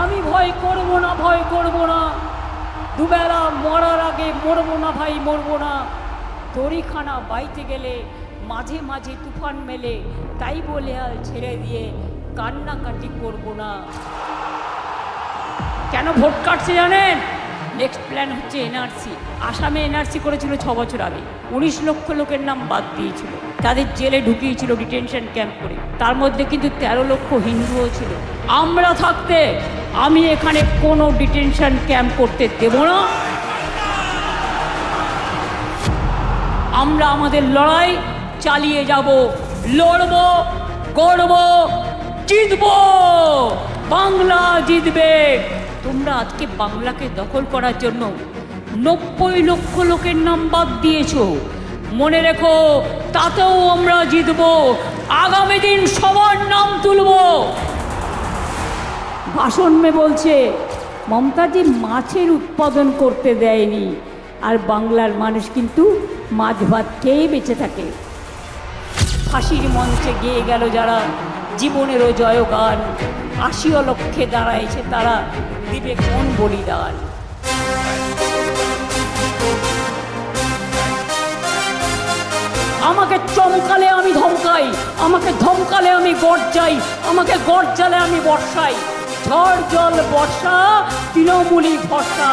আমি ভয় করব না, ভয় করব না, দুবেলা মরার আগে মরবো না ভাই, মরবো না। দড়িখানা বাইতে গেলে মাঝে মাঝে তুফান মেলে, তাই বলে আর ছেড়ে দিয়ে কান্নাকাটি করব না। কেন ভোট কাটছে জানেন? নেক্সট প্ল্যান হচ্ছে এনআরসি। আসামে এনআরসি করেছিল 6 বছর আগে, 19 লক্ষ লোকের নাম বাদ দিয়েছিল, তাদের জেলে ঢুকিয়েছিল ডিটেনশন ক্যাম্প করে। তার মধ্যে কিন্তু 13 লক্ষ হিন্দুও ছিল। আমরা থাকতে আমি এখানে কোনো ডিটেনশন ক্যাম্প করতে দেব না। আমরা আমাদের লড়াই চালিয়ে যাব, লড়ব, করব, জিতব, বাংলা জিতবে। তোমরা আজকে বাংলাকে দখল করার জন্য 90 লক্ষ লোকের নাম বাদ দিয়েছো। মনে রেখো, তাতেও আমরা জিতব। আগামী দিন সবার নাম তুলব। ভাষণ মে বলছে মমতাজি মাছের উৎপাদন করতে দেয়নি, আর বাংলার মানুষ কিন্তু মাছ ভাত খেয়ে বেঁচে থাকে। ফাঁসির মঞ্চে গেয়ে গেল যারা জীবনেরও জয়গান, 80 লক্ষে দাঁড়াইছে তারা, দিবে কোন বলিদান। আমাকে চমকালে আমি ধমকাই, আমাকে ধমকালে আমি গর্জাই, আমাকে গর্জালে আমি বর্ষাই। ঝড় জল বর্ষা, তৃণমূলী ভরসা।